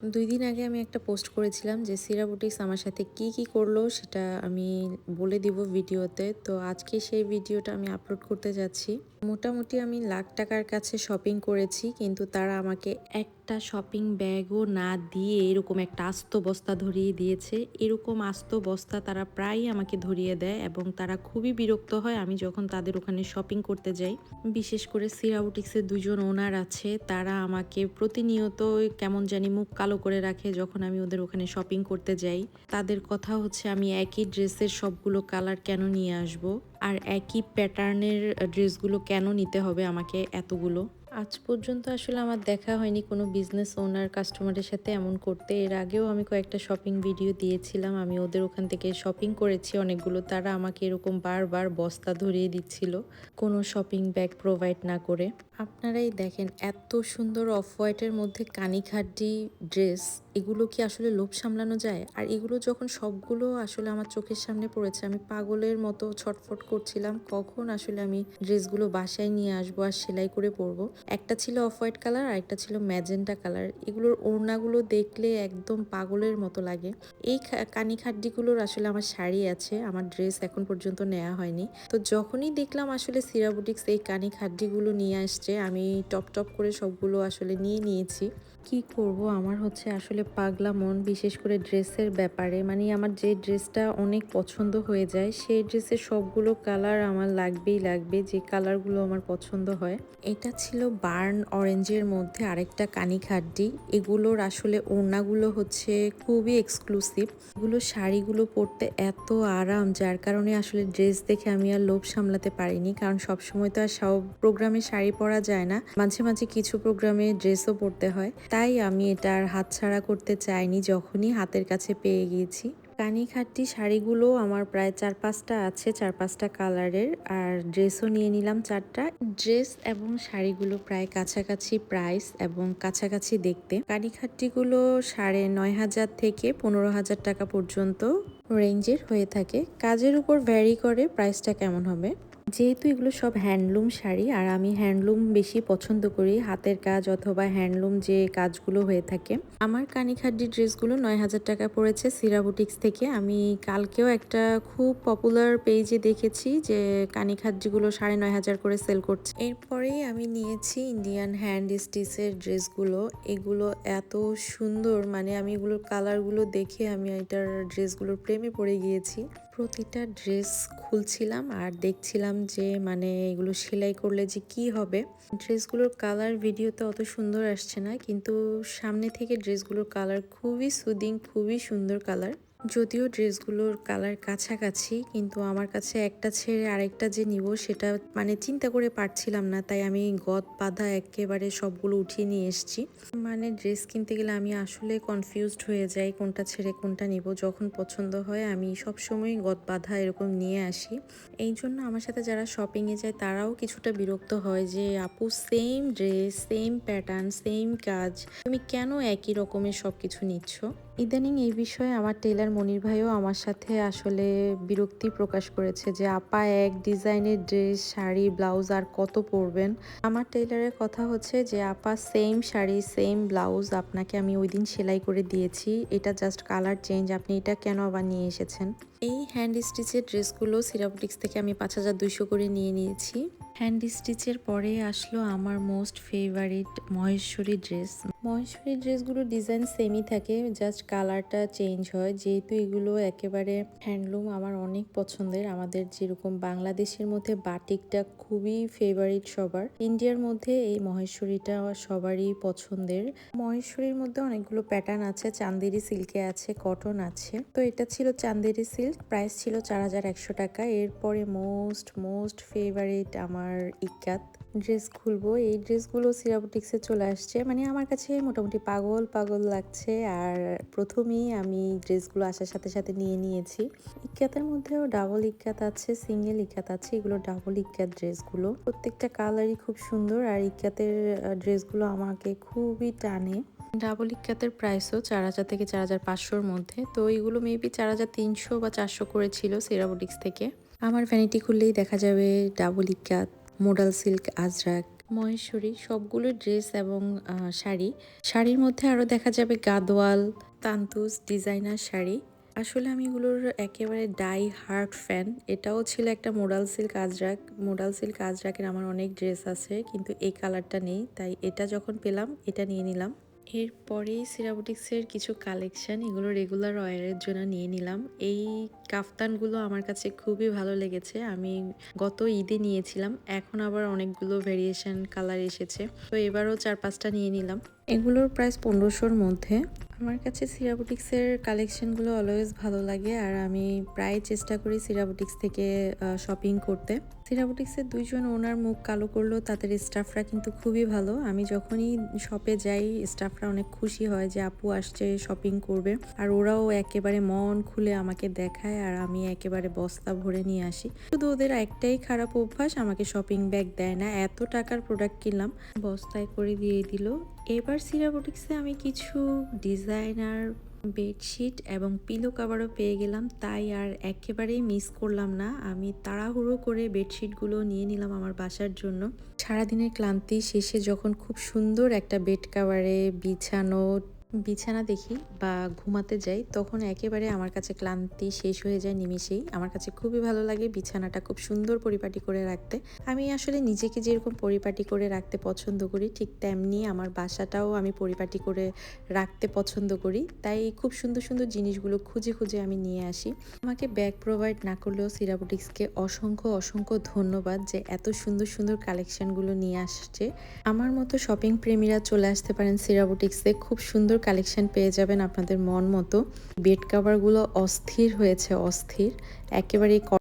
২ দিন আগে আমি একটা পোস্ট করেছিলাম যে সিরা বুটিক্স আমার সাথে কি করলো সেটা আমি বলে দিব ভিডিওতে। তো আজকে সেই ভিডিওটা আমি আপলোড করতে যাচ্ছি। মোটামুটি আমি লাখ টাকার কাছে শপিং করেছি, কিন্তু তারা আমাকে একটা শপিং ব্যাগও না দিয়ে এরকম একটা আস্ত বস্তা ধরিয়ে দিয়েছে। এরকম আস্ত বস্তা তারা প্রায়ই আমাকে ধরিয়ে দেয় এবং তারা খুবই বিরক্ত হয় আমি যখন তাদের ওখানে শপিং করতে যাই। বিশেষ করে সিরা বুটিক্সের ২ জন ওনার আছে, তারা আমাকে প্রতিনিয়ত কেমন জানি মুখ কালো করে রাখে যখন আমি ওদের ওখানে শপিং করতে যাই। তাদের কথা হচ্ছে আমি একই ড্রেসের সবগুলো কালার কেন নিয়ে আসব, আর একই প্যাটার্নের ড্রেসগুলো কেন নিতে হবে আমাকে এতগুলো। আজ পর্যন্ত আসলে আমার দেখা হয়নি কোনো বিজনেস ওনার কাস্টমারের সাথে এমন করতে। এর আগেও আমি কয়েকটা শপিং ভিডিও দিয়েছিলাম, আমি ওদের ওখান থেকে শপিং করেছি অনেকগুলো। তারা আমাকে এরকম বারবার বস্তা ধরিয়ে দিচ্ছিল কোনো শপিং ব্যাগ প্রোভাইড না করে। আপনারাই দেখেন, এত সুন্দর অফ হোয়াইটের মধ্যে কানিখাড্ডি ড্রেস, এগুলো কি আসলে লোভ সামলানো যায়? আর এগুলো যখন সবগুলো আসলে আমার চোখের সামনে পড়েছে, আমি পাগলের মতো ছটফট করছিলাম কখন আসলে আমি ড্রেসগুলো বাসায় নিয়ে আসবো আর সেলাই করে পরবো। একটা ছিল অফ হোয়াইট কালার আর একটা ছিল ম্যাজেন্টা কালার। এগুলোর ওড়নাগুলো দেখলে একদম পাগলের মতো লাগে। এই কানিখাড্ডিগুলোর আসলে আমার শাড়ি আছে, আমার ড্রেস এখন পর্যন্ত নেওয়া হয়নি। তো যখনই দেখলাম আসলে সিরা বুটিক্স এই কানিখাড্ডিগুলো নিয়ে আসছে, আমি টপ টপ করে সবগুলো আসলে নিয়ে নিয়েছি। কি করব, আমার হচ্ছে আসলে পাগলা মন, বিশেষ করে ড্রেসের ব্যাপারে। মানে আমার যে ড্রেসটা অনেক পছন্দ হয়ে যায় সেই ড্রেসের সবগুলো কালার আমার লাগবেই লাগবে, যে কালারগুলো আমার পছন্দ হয়। এটা ছিল বার্ন অরেঞ্জের মধ্যে আরেকটা কানিখাড্ডি। এগুলোর আসলে ওড়নাগুলো হচ্ছে খুবই এক্সক্লুসিভ। এগুলো শাড়িগুলো পরতে এত আরাম, যার কারণে আসলে ড্রেস দেখে আমি আর লোভ সামলাতে পারিনি, কারণ সবসময় তো আর সব প্রোগ্রামে শাড়ি পরা যায় না, মাঝে মাঝে কিছু প্রোগ্রামে ড্রেসও পরতে হয়। তাই আমি এটা আর হাতছাড়া করতে চাইনি যখনই হাতের কাছে পেয়ে গিয়েছি। কানিখাট্টি শাড়িগুলো আমার প্রায় ৪-৫টা আছে, ৪-৫টা কালারের, আর ড্রেসও নিয়ে নিলাম ৪টা। ড্রেস এবং শাড়িগুলো প্রায় কাছাকাছি প্রাইস এবং কাছাকাছি দেখতে। কানিখাট্টিগুলো ৯,৫০০ থেকে ১৫,০০০ টাকা পর্যন্ত রেঞ্জের হয়ে থাকে। কাজের উপর ভ্যারি করে প্রাইসটা কেমন হবে। যেহেতু এগুলো সব হ্যান্ডলুম শাড়ি আর আমি হ্যান্ডলুম বেশি পছন্দ করি, হাতের কাজ অথবা হ্যান্ডলুম যে কাজগুলো হয়ে থাকে। আমার কানিখাড্ডি ড্রেসগুলো ৯,০০০ টাকা পড়েছে সিরা বুটিক্স থেকে। আমি কালকেও একটা খুব পপুলার পেজে দেখেছি যে কানিখাড্ডিগুলো ৯,৫০০ করে সেল করছে। এরপরেই আমি নিয়েছি ইন্ডিয়ান হ্যান্ড স্টিচের ড্রেসগুলো। এগুলো এত সুন্দর, মানে আমি এগুলোর কালারগুলো দেখে আমি এটার ড্রেসগুলোর প্রেমে পড়ে গিয়েছি। প্রতিটা ড্রেস খুলছিলাম আর দেখছিলাম যে মানে এগুলো সেলাই করলে যে কি হবে। ড্রেসগুলোর কালার ভিডিওতে অত সুন্দর আসছে না, কিন্তু সামনে থেকে ড্রেসগুলোর কালার খুবই সুদিং, খুবই সুন্দর কালার। যদিও ড্রেসগুলোর কালার কাছাকাছি, কিন্তু আমার কাছে একটা ছেড়ে আরেকটা যে নিব সেটা মানে চিন্তা করে পারছিলাম না, তাই আমি গদ বাঁধা একেবারে সবগুলো উঠিয়ে নিয়ে এসেছি। মানে ড্রেস কিনতে গেলে আমি আসলে কনফিউজড হয়ে যাই কোনটা ছেড়ে কোনটা নিব। যখন পছন্দ হয় আমি সবসময় গদ বাঁধা এরকম নিয়ে আসি। এই জন্য আমার সাথে যারা শপিংয়ে যায় তারাও কিছুটা বিরক্ত হয় যে আপু same dress, same pattern, same কাজ, তুমি কেন একই রকমের সব কিছু নিচ্ছ। ইদানিং এই বিষয়ে আমার টেলার মনির ভাইও আমার সাথে আসলে বিরক্তি প্রকাশ করেছে যে আপা এক ডিজাইনের ড্রেস, শাড়ি, ব্লাউজ আর কত পরবেন। আমার টেইলারের কথা হচ্ছে যে আপা সেম শাড়ি, সেম ব্লাউজ আপনাকে আমি ওই দিন সেলাই করে দিয়েছি, এটা জাস্ট কালার চেঞ্জ, আপনি এটা কেন আবার নিয়ে এসেছেন। এই হ্যান্ড স্টিচের ড্রেসগুলো সিরা বুটিক্স থেকে আমি ৫,২০০ করে নিয়ে নিয়েছি। হ্যান্ড স্টিচের পরে আসলো আমার most favourite Maheshwari dress. Maheshwari ড্রেসগুলো ডিজাইন সেমই থাকে, জাস্ট কালারটা চেঞ্জ হয়। যেহেতু এগুলো একেবারে হ্যান্ডলুম, আমার অনেক পছন্দের। আমাদের যেরকম বাংলাদেশের মধ্যে বাটিকটা খুবই ফেভারিট সবার, ইন্ডিয়ার মধ্যে এই মহেশ্বরীটা সবারই পছন্দের। মহেশ্বরীর মধ্যে অনেকগুলো প্যাটার্ন আছে, চান্দেরি সিল্কে আছে, কটন আছে। তো এটা ছিল চান্দেরি সিল্ক, প্রাইস ছিল ৪,১০০ টাকা। এরপরে মোস্ট ফেভারিট আমার ইক্কাত ড্রেস খুলবো। এই ড্রেসগুলো সিরা বুটিক্সে চলে আসছে, মানে আমার কাছে মোটামুটি পাগল পাগল লাগছে। আর প্রথমেই আমি ড্রেসগুলো আসার সাথে সাথে নিয়ে নিয়েছি। ইক্কাতের মধ্যেও ডাবল ইক্কাত আছে, সিঙ্গেল ইক্কাত আছে। এগুলো ডাবল ইক্কাত ড্রেসগুলো, প্রত্যেকটা কালারই খুব সুন্দর। আর ইক্কাতের ড্রেসগুলো আমাকে খুবই টানে। ডাবল ইক্কাতের প্রাইসও ৪,০০০ থেকে ৪,৫০০-র মধ্যে। তো এগুলো মেবি ৪,৩০০ বা ৪০০ করেছিল সিরা বুটিক্স থেকে। আমার ভ্যানিটি খুললেই দেখা যাবে ডাবল ইক্কাত, মোডাল সিল্ক, আজরাক, মহেশ্বরী সবগুলো ড্রেস এবং শাড়ি। শাড়ির মধ্যে আরও দেখা যাবে গাদোয়াল, তান্তুজ ডিজাইনার শাড়ি। আসলে আমি এগুলোর একেবারে ডাই হার্ট ফ্যান। এটাও ছিল একটা modal silk Ajrak. Modal silk আজরাকের আমার অনেক ড্রেস আছে, কিন্তু এই কালারটা নেই, তাই এটা যখন পেলাম এটা নিয়ে নিলাম। এরপরেই সিরা বুটিক্সের কিছু কালেকশন, এগুলো রেগুলার ওয়্যারের জন্য নিয়ে নিলাম। এই কাফতানগুলো আমার কাছে খুবই ভালো লেগেছে। আমি গত ঈদে নিয়েছিলাম, এখন আবার অনেকগুলো ভেরিয়েশন কালার এসেছে, তো এবারও 4-5টা নিয়ে নিলাম। এগুলোর প্রাইস 1500-র মধ্যে। আমার কাছে সিরা বুটিক্সের কালেকশনগুলো অলওয়েজ ভালো লাগে, আর আমি প্রায় চেষ্টা করি সিরা বুটিক্স থেকে শপিং করতে। সিরা বুটিক্সের দুইজন ওনার মুখ কালো করলেও তাদের স্টাফরা কিন্তু খুবই ভালো। আমি যখনই শপে যাই স্টাফরা অনেক খুশি হয় যে আপু আসছে শপিং করবে, আর ওরাও একেবারে মন খুলে আমাকে দেখায়, আর আমি একেবারে বস্তা ভরে নিয়ে আসি। শুধু ওদের একটাই খারাপ অভ্যাস, আমাকে শপিং ব্যাগ দেয় না। এত টাকার প্রোডাক্ট কিনলাম, বস্তায় করে দিয়ে দিল। এবার সিরা বুটিক্সে আমি কিছু ডিজাইনার বেডশিট এবং পিলো কভারও পেয়ে গেলাম, তাই আর একেবারেই মিস করলাম না। আমি তাড়াহুড়ো করে বেডশিটগুলো নিয়ে নিলাম আমার বাসার জন্য। সারাদিনের ক্লান্তি শেষে যখন খুব সুন্দর একটা বেড কভারে বিছানা দেখি বা ঘুমাতে যাই, তখন একেবারে আমার কাছে ক্লান্তি শেষ হয়ে যায় নিমিষেই। আমার কাছে খুবই ভালো লাগে বিছানাটা খুব সুন্দর পরিপাটি করে রাখতে। আমি আসলে নিজেকে যেরকম পরিপাটি করে রাখতে পছন্দ করি, ঠিক তেমনি আমার বাসাটাও আমি পরিপাটি করে রাখতে পছন্দ করি। তাই খুব সুন্দর সুন্দর জিনিসগুলো খুঁজে খুঁজে আমি নিয়ে আসি। আমাকে ব্যাগ প্রোভাইড না করলেও সিরা বুটিক্সকে অসংখ্য অসংখ্য ধন্যবাদ যে এত সুন্দর সুন্দর কালেকশনগুলো নিয়ে আসছে। আমার মতো শপিং প্রেমীরা চলে আসতে পারেন সিরা বুটিক্সে, খুব সুন্দর কালেকশন পেয়ে যাবেন আপনাদের মন মতো। বেড কভারগুলো অস্থির হয়েছে, অস্থির একেবারে।